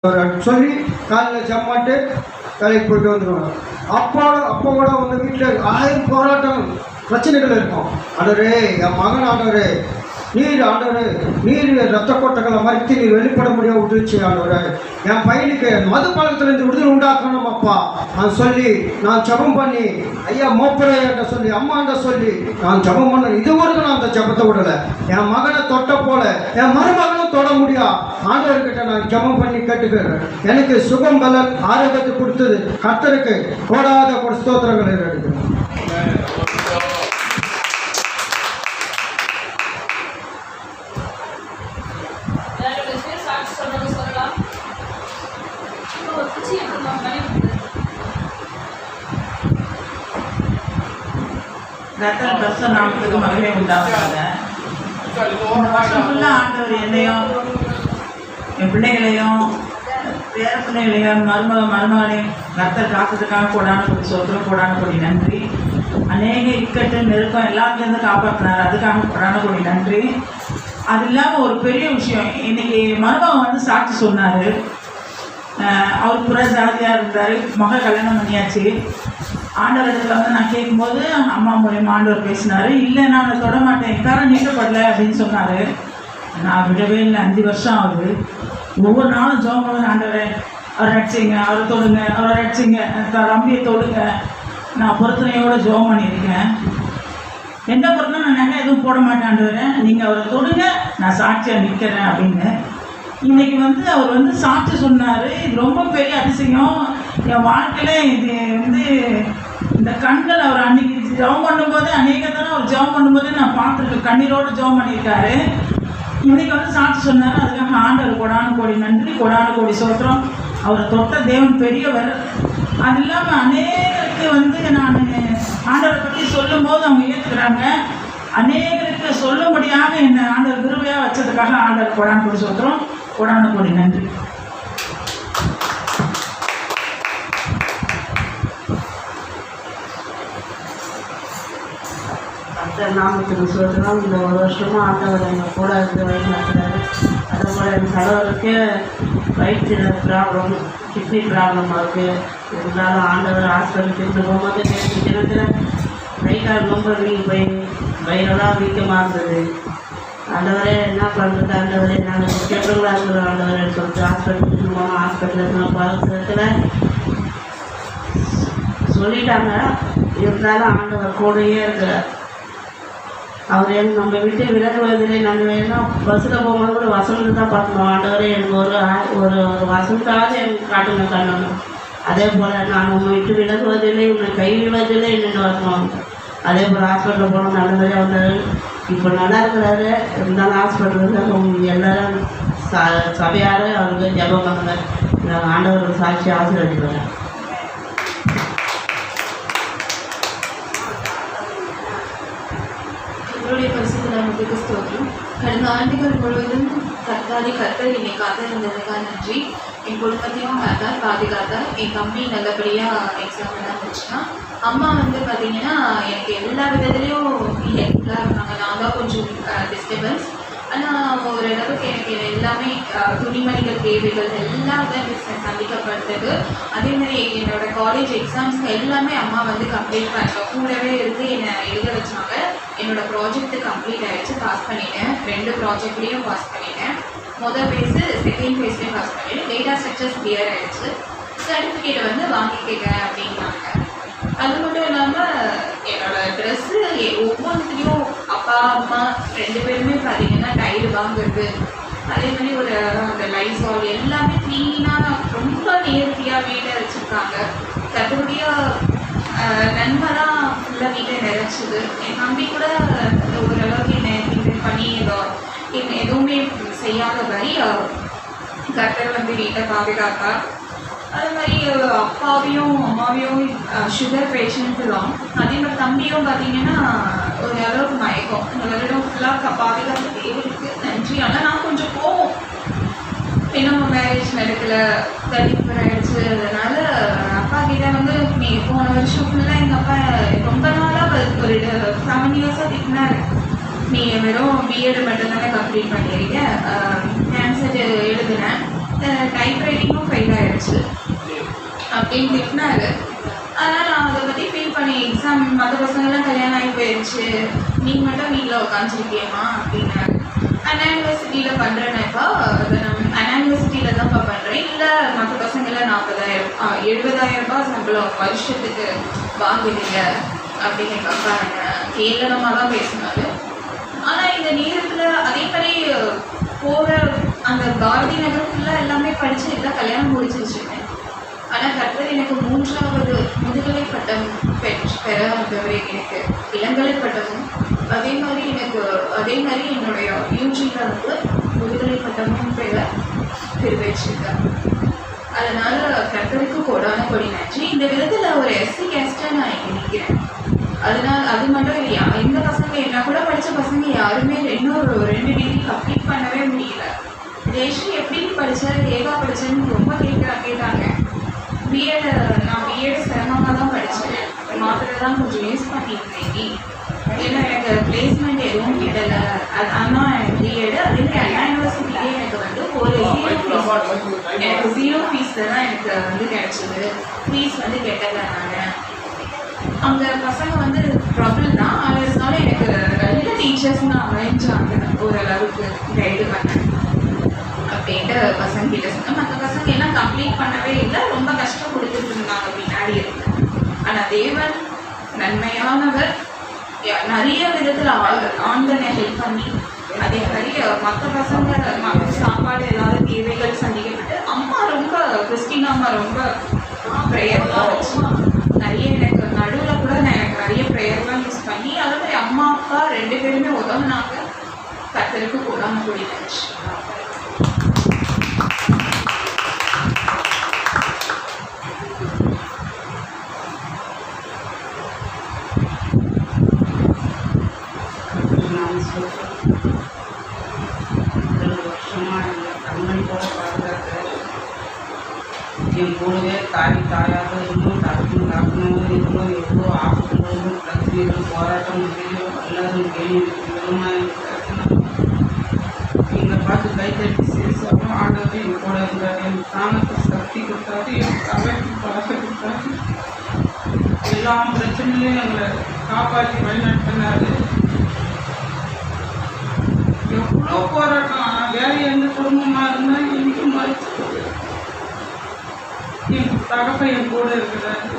சொல்லி காலையில் ஜம்மாட்டு வேலைக்கு போயிட்டு வந்துடுவாங்க. அப்போ கூட வந்து வீட்டில் 1000 போராட்டம் பிரச்சனைகள் இருக்கும். ஆண்டவரே, என் மகன் ஆண்டவரே, நீர் ரத்த கோட்டைகளை மறைத்து நீர் வெளிப்பட முடியாது விட்டுருச்சு. ஆண்டவரே, என் பையனுக்கு மது பழக்கத்திலிருந்து விடுதலை உண்டாக்கணும் அப்பா நான் சொல்லி நான் ஜபம் பண்ணி ஐயா மோப்பரையாட்ட சொல்லி அம்மாண்ட சொல்லி நான் ஜபம் பண்ண இதுவரைக்கும் நான் அந்த ஜபத்தை விடலை. என் மகனை தொட்ட போல என் மருமகனும் தொட முடியா. ஆண்டவர்கிட்ட நான் ஜபம் பண்ணி கேட்டுக்கிறேன். எனக்கு சுகம் பலன் ஆரோக்கியத்தை கொடுத்தது கர்த்தருக்கு கோடாத ஸ்தோத்திரங்களை எடுக்கிறேன். நாமத்துக்கு மகிமை உண்டாவதாக. இந்த வருஷம் ஃபுல்லாக ஆண்டவர் என்னையும் என் பிள்ளைகளையும் பேர பிள்ளைகளையும் மருமகனையும் கர்த்தர் காத்ததுக்காக கொடி சொத்துரும் கொடி நன்றி. அநேக இக்கட்டு நெருக்கம் எல்லாத்துலேருந்து காப்பாற்றினார், அதுக்காக கொடி நன்றி. அது இல்லாமல் ஒரு பெரிய விஷயம், இன்னைக்கு மருமகன் வந்து சாட்சி சொன்னார். அவர் புற ஜாதியாக இருந்தார், மக கல்யாணம் பண்ணியாச்சு. ஆண்டவர் இடத்துல வந்து நான் கேட்கும்போது அம்மா மூலியமாக ஆண்டவர் பேசினார். இல்லை நான் அவனை தொட மாட்டேன், காரணம் நீக்கப்படலை அப்படின்னு சொன்னார். நான் விடவே இல்லை. 5 வருஷம் ஆகுது. ஒவ்வொரு நாளும் ஜோம் பண்ண ஆண்டவரை அவரை நடிச்சிங்க, அவரை தொடுங்க, அவரை நடிச்சிங்க, தம்பியை தொடுங்க. நான் பொறுத்தனையோடு ஜோம் பண்ணியிருக்கேன். எந்த பொறுத்தனும் நான் நகை எதுவும் போட மாட்டேன் ஆண்டவரை, நீங்கள் அவரை தொடுங்க, நான் சாட்சியாக நிற்கிறேன் அப்படின்னு. இன்றைக்கி வந்து அவர் வந்து சாட்சி சொன்னார். இது ரொம்ப பெரிய அதிசயம் என் வாழ்க்கையில். இது வந்து இந்த கண்கள் அவர் அன்றைக்கி ஜெபம் பண்ணும்போது அநேகத்தான அவர் ஜெபம் பண்ணும்போது நான் பார்த்துருக்கேன். கண்ணீரோடு ஜெபம் பண்ணியிருக்காரு. இன்றைக்கி வந்து சாட்சி சொன்னார். அதுக்காக ஆண்டவர் கொடி நன்றி, கொடி சோத்திரம். அவரை தொட்ட தேவன் பெரியவர். அது இல்லாமல் அநேகருக்கு வந்து நான் ஆண்டவரை பற்றி சொல்லும்போது அவங்க ஏற்றுக்கிறாங்க. அநேகருக்கு சொல்லும்படியாக என்னை ஆண்டவர் விரும்பையாக வச்சதுக்காக ஆண்டவர் கொடி சோத்திரம், கொடி நன்றி. நாமத்துக்கு சொல்கிறோம். இந்த ஒரு வருஷமாக ஆண்டவர் எங்கள் கூட இருந்து வயிறு நடத்துகிறாரு. அதே போல் என் கணவருக்கு வயிற்றில் ப்ராப்ளம், கிட்னி ப்ராப்ளமாக இருக்குது. இருந்தாலும் ஆண்டவர் ஹாஸ்பிட்டலுக்கு இருந்து போகும்போது நேற்று தினத்தில் கைகால் ரொம்ப போய் வயிறெல்லாம் வீக்கமாக இருந்தது. ஆண்டவரே என்ன பண்ணுறது ஆண்டவரே, நாங்கள் கெட்டவங்களாக இருக்கிறோம் ஆண்டவரே சொல்லிட்டு ஹாஸ்பிட்டலுக்கு போனோம். ஹாஸ்பிட்டலில் பார்க்கறதுல சொல்லிட்டாங்க. இருந்தாலும் ஆண்டவர் கூடயே இருக்கிறார். அவர் நம்ம விட்டு விலகுவதில்லை. நாங்கள் வேணும் பஸ்ஸில் போகும்போது கூட வசனத்தை தான் பார்க்கணும். ஆண்டவரே எனக்கு ஒரு வசனத்தாவது எனக்கு காட்டுங்க கண்ணணும். அதே போல் நான் உங்களை விட்டு விலகுவதில்லை, உன்னை கைவிடுவதில்லை என்னென்ன வசனம். அதே போல் ஹாஸ்பிட்டலில் போனோம், நல்லபடியாக வந்தார். இப்போ நல்லா இருக்கிறாரு. இருந்தாலும் ஹாஸ்பிட்டலுக்கு எல்லோரும் சபையார் அவருக்கு ஜெபம் பண்ணுங்க. நாங்கள் ஆண்டவருக்கு சாட்சி ஆசீர்வதிக்கிறேன். பரிசுத்தநாமத்துக்கு ஸ்தோத்திரம். கடந்த ஆண்டுகள் முழுவதும் கர்த்தர் என்னை காத்திருந்ததுக்காக நன்றி. என் குடும்பத்தையும் பாதுகாத்தார். என் தம்பி நல்லபடியாக எக்ஸாம் எல்லாம் முடிச்சுன்னா. அம்மா வந்து பார்த்தீங்கன்னா எனக்கு எல்லா விதத்துலேயும் ஹெல்ப்ஃபுல்லாக இருந்தாங்க. நான் தான் கொஞ்சம் டிஸ்டர்பன்ஸ். ஆனால் ஓரளவுக்கு எனக்கு எல்லாமே துணிமணிகள் தேவைகள் எல்லாம் தான் சந்திக்கப்பட்டது. அதேமாதிரி என்னோடய காலேஜ் எக்ஸாம்ஸ் எல்லாமே அம்மா வந்து கம்ப்ளீட் பண்ணாங்க. கூடவே இருந்து என்னை எழுத வச்சாங்க. என்னோடய ப்ராஜெக்ட்டு கம்ப்ளீட் ஆகிடுச்சு, பாஸ் பண்ணிட்டேன். 2 ப்ராஜெக்ட்லேயும் பாஸ் பண்ணிட்டேன். முதல் ஃபேஸு, செகண்ட் ஃபேஸ்லேயும் பாஸ் பண்ணிட்டேன். டேட்டா ஸ்ட்ரக்சர்ஸ் கிளியர் ஆகிடுச்சு. சர்டிஃபிகேட்டை வந்து வாங்கிக்கங்க அப்படின்னாங்க. அது மட்டும் இல்லாமல் என்னோடய ட்ரெஸ்ஸு ஒவ்வொன்றுத்துலேயும் அப்பா அம்மா 2 பேருமே பார்த்தீங்கன்னா டைடு வாங்குறது, அதே மாதிரி அந்த லைசால் எல்லாமே க்ளீனாக ரொம்ப நேர்த்தியாக வீட்டை வச்சுருக்காங்க. கற்றுபடிய நன்மை தான் ஃபுல்லாக வீட்டை நிறைச்சிது. என் தம்பி கூட ஓரளவுக்கு என்னை கிண்டல் பண்ணி எதுவுமே செய்யாதபடி கர்த்தர் வந்து வீட்டை பாதுகாத்தா. அது மாதிரி அப்பாவையும் அம்மாவையும் சுகர் பேஷண்ட்லாம். அதே மாதிரி தம்பியும் பார்த்தீங்கன்னா ஒரு அளவுக்கு மயக்கம். இந்த வருடம் ஃபுல்லாக பாதுகாப்பு தேவைக்கு நன்றி. ஆனால் நான் கொஞ்சம் போவோம். இன்னும் மேரேஜ் நடக்கலை, 34 ஆகிடுச்சு. அதனால் அப்பா கிட்ட வந்து நீ போன வருஷம் ஃபுல்லாக எங்கள் அப்பா ரொம்ப நாளாக ஒரு 7 இயர்ஸாக திட்டினார். நீ வெறும் பிஎட் மட்டும்தானே கம்ப்ளீட் பண்ணியிருக்க, கேன்சர் எழுதுனேன், டைப்ரைட்டிங்கும் ஃபெயில் ஆகிடுச்சு அப்படின்னு திட்டினாரு. ஆனால் நான் அதை பற்றி ஃபீல் பண்ணி எக்ஸாம் மற்ற பசங்கள்லாம் கல்யாணம் ஆகி போயிடுச்சு, நீங்கள் மட்டும் வீட்டில் உட்காந்துருக்கியம்மா அப்படின்னாரு. அண்ணா யூனிவர்சிட்டியில் பண்ணுறேன்னாப்பா, அதை நான் அண்ணா யூனிவர்சிட்டியில் தான்ப்பா பண்ணுறேன், இல்லை மற்ற பசங்களாம் 40,000 70,000 ரூபாய் சம்பளம் வருஷத்துக்கு வாங்குவீங்க அப்படின்னு எங்கள் அப்பா என்ன கேவலமாக தான் பேசினாரு. ஆனால் இந்த நேரத்தில் அதே மாதிரி போகிற அந்த பாரதி நகர் ஃபுல்லாக எல்லாமே படித்து எல்லாம் கல்யாணம் முடிச்சிருச்சுங்க. ஆனால் கர்த்தர் எனக்கு 3வது முதுகலை பட்டம் பெற வந்தவர், எனக்கு இளங்கலை பட்டமும் அதே மாதிரி என்னுடைய யூஜியில் வந்து முதுகலை பட்டமும் பெற தெரிவிச்சிருக்கேன். அதனால் கர்த்தருக்கு கொடான கொடி நன்றி. இந்த விதத்தில் ஒரு எஸ்சி கேஸ்ட்டாக நான் இங்கே நிற்கிறேன். அதனால் அது மட்டும் இல்லையா, எந்த பசங்க என்ன கூட படித்த பசங்க யாருமே இன்னொரு 2 டிகிரி கம்ப்ளீட் பண்ணவே முடியல. ஜெயஸ்ரீ எப்படி படித்தா ஏகா படித்தேன்னு ரொம்ப கேட்டாங்க. நான் பிஎட் சிரமமாக தான் படித்தேன், மாத்திரை தான் கொஞ்சம் யூஸ் பண்ணியிருந்தேன். ஏன்னா எனக்கு பிளேஸ்மெண்ட் எதுவும் கிடலை. ஆனால் எனக்கு பிஎட் அதேமாதிரி அண்ணா யூனிவர்சிட்டியே எனக்கு வந்து ஒரு எனக்கு 0 ஃபீஸில் தான் எனக்கு வந்து கிடச்சிது. ஃபீஸ் வந்து கெட்டலை. நான் அங்கே பசங்க வந்து ட்ரபிள் தான், அதனால எனக்கு நல்ல டீச்சர்ஸ் நான் அமைஞ்சாங்க, ஓரளவுக்கு கைடு பண்ணேன் அப்படின்ட்டு பசங்க கிட்ட சொன்னேன். மற்ற பசங்க எல்லாம் கம்ப்ளீட் பண்ணவே இல்லை, ரொம்ப கஷ்டம் கொடுத்துட்டு இருந்தாங்க பின்னாடி இருக்கு. ஆனால் தேவன் நன்மையானவர், நிறைய விதத்தில் ஆண்களை ஹெல்ப் பண்ணி, அதே மாதிரி மற்ற பசங்க சாப்பாடு ஏதாவது தேவைகள் சந்திக்கப்பட்டு அம்மா ரொம்ப கிறிஸ்டின் அம்மா ரொம்ப ப்ரேயர்லாம் வச்சு நிறைய எனக்கு நடுவில் கூட எனக்கு நிறைய ப்ரேயர்லாம் யூஸ் பண்ணி அதே மாதிரி அம்மா அப்பா 2 பேருமே உதவுனாங்க. கர்த்தருக்கு கொடாம கொடி நன்றி. என் கூடவே தாயாக இருந்தும் காக்கணும் எவ்வளோ ஆபத்துகளும் பிரச்சனைகளும் போராட்டம் எல்லாரும் கேள்விகளுமாக எங்களை பார்த்து கைத்தட்டி சேர்த்தாலும் ஆண்டவர் என் கூட இருந்தார். என் தானத்தை சக்தி கொடுத்தாரு, என் தலைக்கு பழக்க கொடுத்தாரு, எல்லா பிரச்சனையிலையும் எங்களை காப்பாற்றி வழிநடத்தினாரு. எவ்வளோ போராட்டம், வேற எந்த குடும்பமாக இருந்தால் எனக்கு மறைச்சு என் தகப்பன் என் கூட இருக்கிறாரு.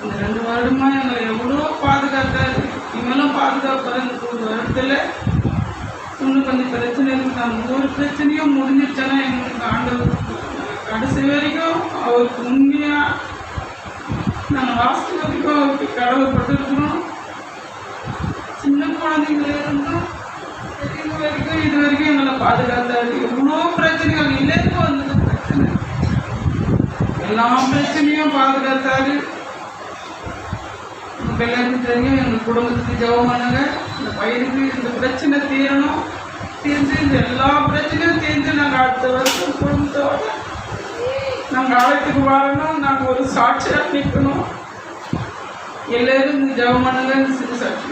இந்த 2 வருடமாக எங்களை எவ்வளோ பாதுகாத்தாரு. இவங்களும் பாதுகாப்பாரு. இந்த 1 வருடத்தில் இன்னும் கொஞ்சம் பிரச்சனை இருக்குது. அந்த ஒரு பிரச்சனையும் முடிஞ்சிருச்சுன்னா எங்களுக்கு ஆண்டவர் கடைசி வரைக்கும் அவருக்கு உண்மையாக நாங்கள் லாஸ்ட் வரைக்கும் அவருக்கு கடவுள்பட்டுருக்கணும். சின்ன குழந்தைங்கள இருந்தும் பெரியவங்க வரைக்கும் இது வரைக்கும் எங்களை பாதுகாத்தாரு. எவ்வளோ பிரச்சனைகள் இல்லைன்னு வந்தது பிரச்சனை, எல்லா பிரச்சனையும் பாதுகாத்தாரு. எல்லாருக்கும் தெரியும், எங்கள் குடும்பத்துக்கு ஜெபம் பண்ணுங்க, இந்த பையனுக்கு இந்த பிரச்சனை தீரணும், தீர்ந்து இந்த எல்லா பிரச்சனையும் தீர்ந்து நாங்கள் அடுத்த வருஷம் குடும்பத்தோடு நாங்கள் ஆலயத்துக்கு வரணும். நாங்கள் ஒரு சாட்சியாக நிற்கணும். எல்லோரும் இந்த ஜெபம் பண்ணுங்க, இந்த சிறு சாட்சி.